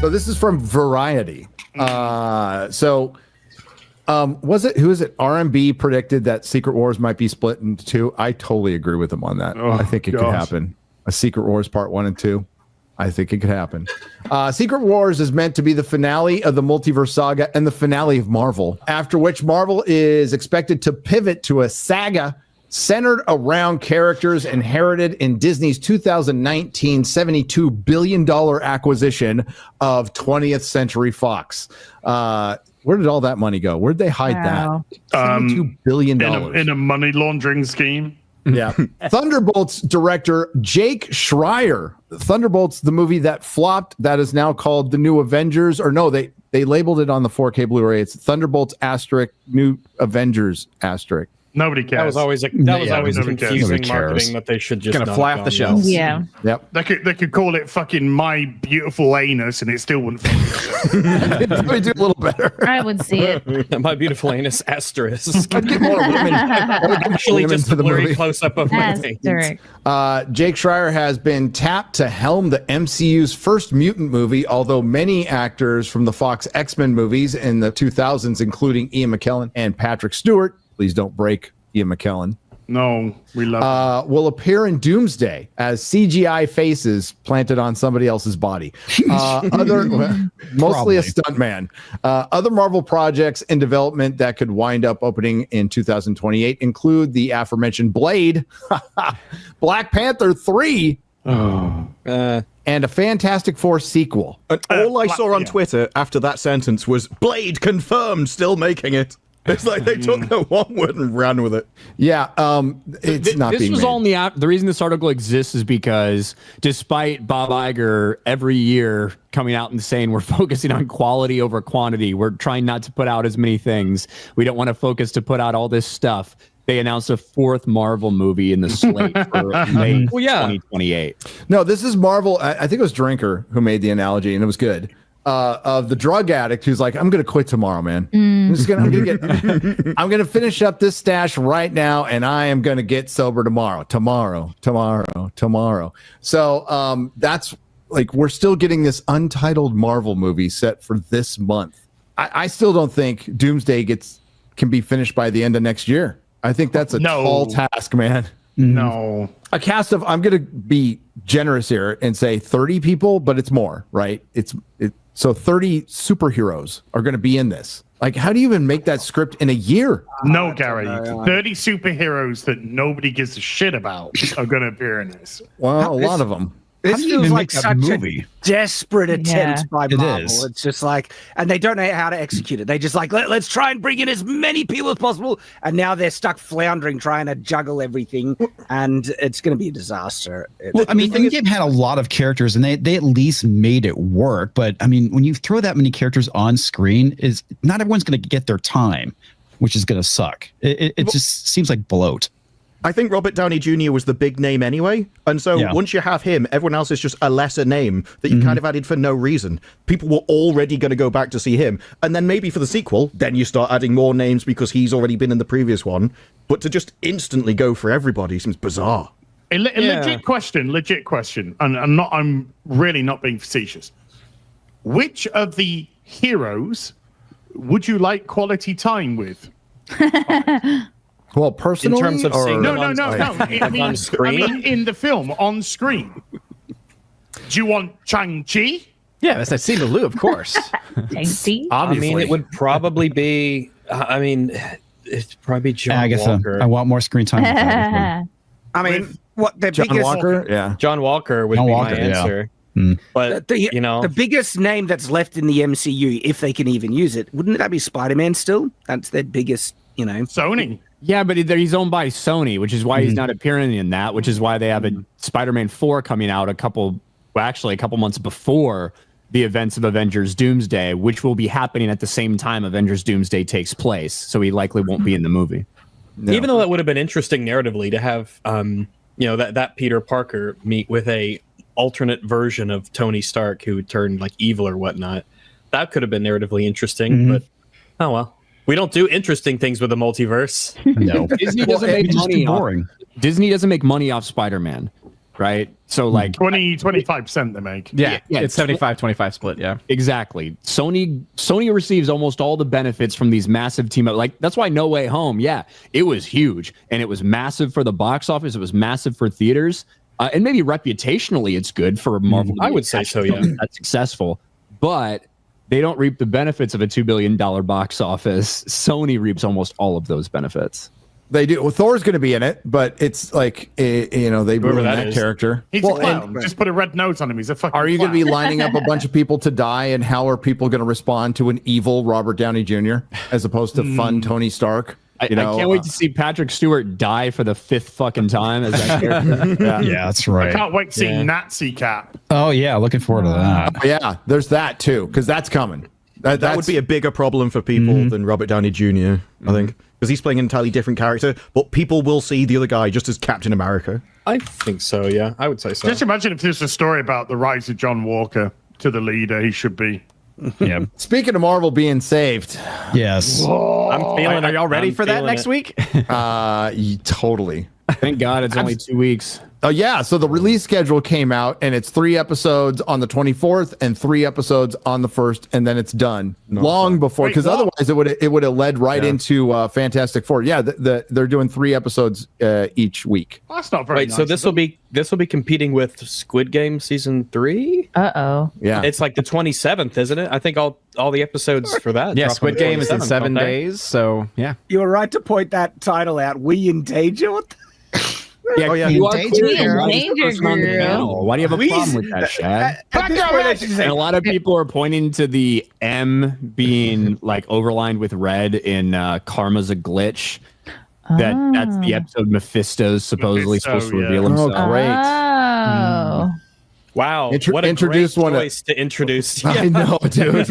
So this is from Variety. Was it, who is it? RMB predicted that Secret Wars might be split into two. I totally agree with him on that. I think it could happen. A Secret Wars Part 1 and 2. I think it could happen. Secret Wars is meant to be the finale of the multiverse saga and the finale of Marvel, after which Marvel is expected to pivot to a saga centered around characters inherited in Disney's 2019 $72 billion acquisition of 20th Century Fox. Where did all that money go? Where'd they hide that? $72 billion. In a money laundering scheme. Yeah. Thunderbolts director Jake Schreier. Thunderbolts, the movie that flopped, that is now called The New Avengers. Or no, they labeled it on the 4K Blu-ray. It's Thunderbolts asterisk New Avengers asterisk. Nobody cares. That was always confusing marketing that they should just gonna fly off the shelves. Yeah. Yep. They could call it fucking My Beautiful Anus, and it still wouldn't. We do a little better. I would see it. My Beautiful Anus asterisk. I'd get more women. Actually, women just to a the blurry movie. close up of my veins. Jake Schreier has been tapped to helm the MCU's first mutant movie, although many actors from the Fox X-Men movies in the 2000s, including Ian McKellen and Patrick Stewart, please don't break Ian McKellen. No, we love will appear in Doomsday as CGI faces planted on somebody else's body. Mostly a stuntman. Other Marvel projects in development that could wind up opening in 2028 include the aforementioned Blade, Black Panther 3, and a Fantastic Four sequel. And all I saw on Twitter after that sentence was Blade confirmed, still making it. It's like they took the one word and ran with it. Yeah, it's not. This being was made. all in the reason this article exists is because despite Bob Iger every year coming out and saying we're focusing on quality over quantity, we're trying not to put out as many things. We don't want to focus to put out all this stuff. They announced a fourth Marvel movie in the slate for May 2028. No, this is Marvel. I think it was Drinker who made the analogy, and it was good. Of the drug addict who's like, I'm gonna quit tomorrow, man. I'm gonna finish up this stash right now, and I am gonna get sober tomorrow. So that's like, we're still getting this untitled Marvel movie set for this month. I still don't think Doomsday can be finished by the end of next year. I think that's a tall task, man. No. A cast of, I'm gonna be generous here and say 30 people, but it's more, right? So 30 superheroes are going to be in this. Like, how do you even make that script in a year? No, Gary. 30 superheroes that nobody gives a shit about are going to appear in this. Well, a lot of them. This feels like such a desperate attempt by Marvel. It's just like, and they don't know how to execute it. They just like, let's try and bring in as many people as possible. And now they're stuck floundering, trying to juggle everything. And it's going to be a disaster. Well, I mean, Endgame had a lot of characters and they at least made it work. But I mean, when you throw that many characters on screen, is not everyone's going to get their time, which is going to suck. It just seems like bloat. I think Robert Downey Jr. was the big name anyway. And so once you have him, everyone else is just a lesser name that you kind of added for no reason. People were already going to go back to see him. And then maybe for the sequel, then you start adding more names because he's already been in the previous one. But to just instantly go for everybody seems bizarre. A legit question. And I'm really not being facetious. Which of the heroes would you like quality time with? Well, personally, in terms of seeing no. on screen? I mean, in the film, on screen. Do you want Shang-Chi? Yeah, that's Simu Liu, of course. Tasty. I mean, it would probably be. It'd probably be John Walker. I want more screen time. I mean, what the John biggest Walker? Yeah, John Walker would be my answer. But the biggest name that's left in the MCU, if they can even use it, wouldn't that be Spider-Man still? That's their biggest, Sony. Yeah, but he's owned by Sony, which is why he's not appearing in that, which is why they have a Spider-Man 4 coming out a couple months before the events of Avengers Doomsday, which will be happening at the same time Avengers Doomsday takes place. So he likely won't be in the movie. No. Even though that would have been interesting narratively to have, that Peter Parker meet with a alternate version of Tony Stark who turned like evil or whatnot. That could have been narratively interesting, but oh well. We don't do interesting things with the multiverse. No. Disney doesn't make money. Disney doesn't make money off Spider-Man, right? So like 25% they make. Yeah, it's 75-25 split. Yeah, exactly. Sony receives almost all the benefits from these massive team up. Like that's why No Way Home, it was huge and it was massive for the box office. It was massive for theaters, and maybe reputationally it's good for Marvel. I would say so. Yeah, that's successful, but they don't reap the benefits of a $2 billion box office. Sony reaps almost all of those benefits. They do. Well, Thor's going to be in it, but it's like, they ruin that character. He's a clown. Just put a red nose on him. He's a fucking Are you going clown. to be lining up a bunch of people to die, and how are people going to respond to an evil Robert Downey Jr. as opposed to fun Tony Stark? I can't wait to see Patrick Stewart die for the 5th fucking time as that character. Yeah, that's right. I can't wait to see Nazi Cap. Oh, yeah, looking forward to that. Yeah, there's that too, because that's coming. That would be a bigger problem for people than Robert Downey Jr., I think. Because he's playing an entirely different character, but people will see the other guy just as Captain America. I think so, yeah. I would say so. Just imagine if there's a story about the rise of John Walker to the leader he should be. Yeah. Speaking of Marvel being saved. Yes. I'm feeling. Are y'all ready for that next week? Totally. Thank God it's only 2 weeks. Oh, yeah. So the release schedule came out, and it's 3 episodes on the 24th and 3 episodes on the 1st, and then it's done long before, because otherwise it would have led right into Fantastic Four. Yeah, they're doing 3 episodes each week. Well, that's not very nice. So this will be competing with Squid Game season 3. Yeah, it's like the 27th, isn't it? I think all the episodes for that. Yeah, Squid Game is in 7 days. So yeah, you were right to point that title out. We in danger. What the- Yeah, you are Why do you have a problem with that, Shad? And a lot of people are pointing to the M being like overlined with red in Karma's a Glitch. That's the episode Mephisto's supposed to reveal himself. Oh, great. Oh. Wow, what a introduce great one choice to introduce. I know, dude.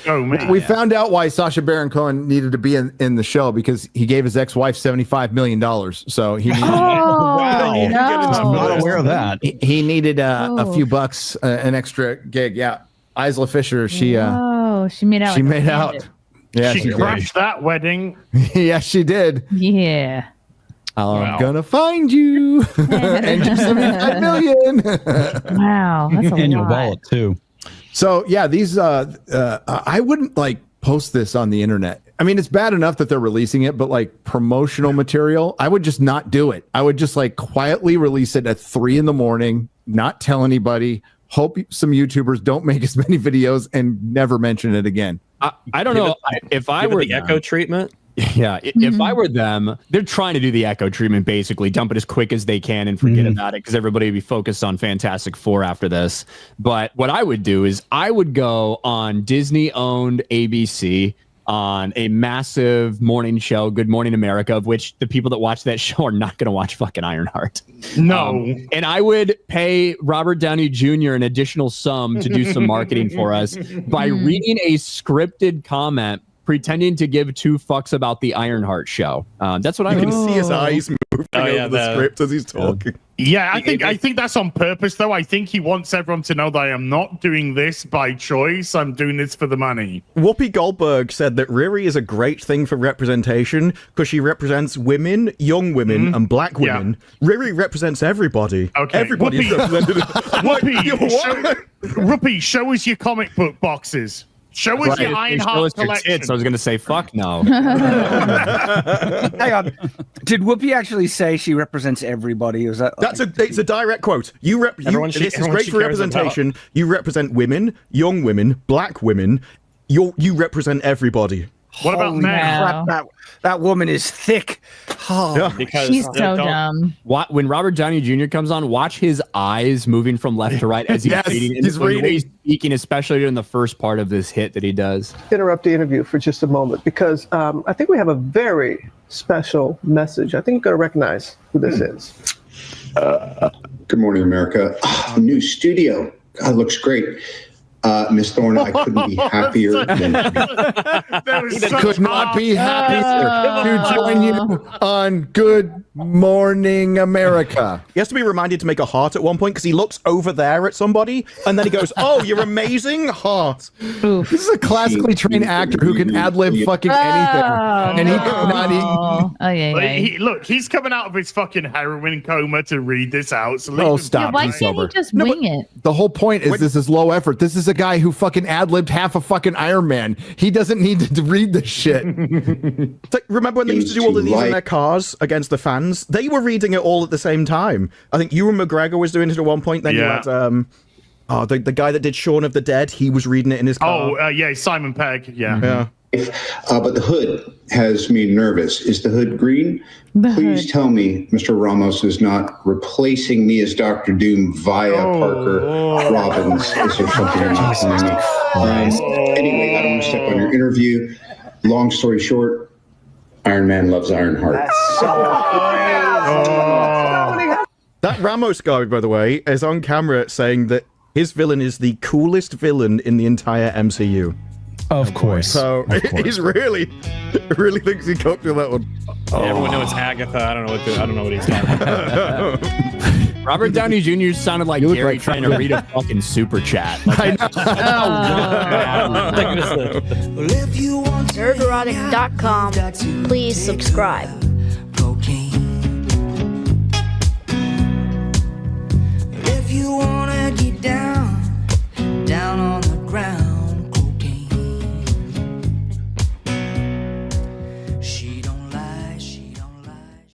Oh, man. We found out why Sacha Baron Cohen needed to be in the show, because he gave his ex-wife $75 million. So he needed Wow. I'm not aware of that. he needed a few bucks, an extra gig. Yeah. Isla Fisher, she made out. She made out. Yeah, she crashed that wedding. Yeah, she did. Yeah. I'm gonna find you and your 75 million. Wow, that's a In your lot. wallet too. So yeah, these I wouldn't like post this on the internet. I mean, it's bad enough that they're releasing it, but like promotional material, I would just not do it. I would just like quietly release it at 3 a.m, not tell anybody. Hope some YouTubers don't make as many videos and never mention it again. I don't know if I were the Echo treatment. Yeah, if I were them, they're trying to do the Echo treatment, basically dump it as quick as they can and forget about it, because everybody would be focused on Fantastic Four after this. But what I would do is I would go on Disney-owned ABC on a massive morning show, Good Morning America, of which the people that watch that show are not going to watch fucking Ironheart. No. And I would pay Robert Downey Jr. an additional sum to do some marketing for us by reading a scripted comment pretending to give 2 fucks about the Ironheart show. That's what I can see his eyes moving over the script as he's talking. Yeah, I think that's on purpose, though. I think he wants everyone to know that I am not doing this by choice. I'm doing this for the money. Whoopi Goldberg said that Riri is a great thing for representation because she represents women, young women, and black women. Yeah. Riri represents everybody. Okay. Everybody is represented. Whoopi, show us your comic book boxes. Show us your Ironheart collection. I was going to say, fuck no. Hang on. Did Whoopi actually say she represents everybody? Was that it's a direct quote. This is great for representation. You represent women, young women, black women. You represent everybody. What about men? That woman is thick. Oh, yeah. Because she's so dumb. When Robert Downey Jr. comes on, watch his eyes moving from left to right as he's reading. He's reading. He's speaking, especially in the first part of this hit that he does. Interrupt the interview for just a moment, because I think we have a very special message. I think you're going to recognize who this is. Good morning, America. New studio. God, looks great. Miss Thorne, I couldn't be happier than Could not be happier to join you on Good Morning America. He has to be reminded to make a heart at one point because he looks over there at somebody and then he goes, "Oh, you're amazing, heart." This is a classically trained actor who can ad-lib fucking anything, and he could not Look, he's coming out of his fucking heroin coma to read this out. So stop. Why He's can't sober. he just wing it? The whole point is this is low effort. This is a guy who fucking ad-libbed half a fucking Iron Man. He doesn't need to read this shit. It's like, remember when they used to do all of these in their cars against the fans? They were reading it all at the same time. I think Ewan McGregor was doing it at one point. Then you had the guy that did Shaun of the Dead. He was reading it in his car. Simon Pegg. Yeah. But the hood has me nervous. Is the hood green? Please tell me Mr. Ramos is not replacing me as Dr. Doom via Parker Robbins. Is there something I'm not telling me? Anyway, I don't want to step on your interview. Long story short, Iron Man loves Ironheart. That Ramos guy, by the way, is on camera saying that his villain is the coolest villain in the entire MCU. Of course. So he's really thinks he coped with that one. Everyone knows Agatha. I don't know what he's talking about. Robert Downey Jr. sounded like Gary trying to read a fucking super chat. Nerdrotic.com. Please subscribe.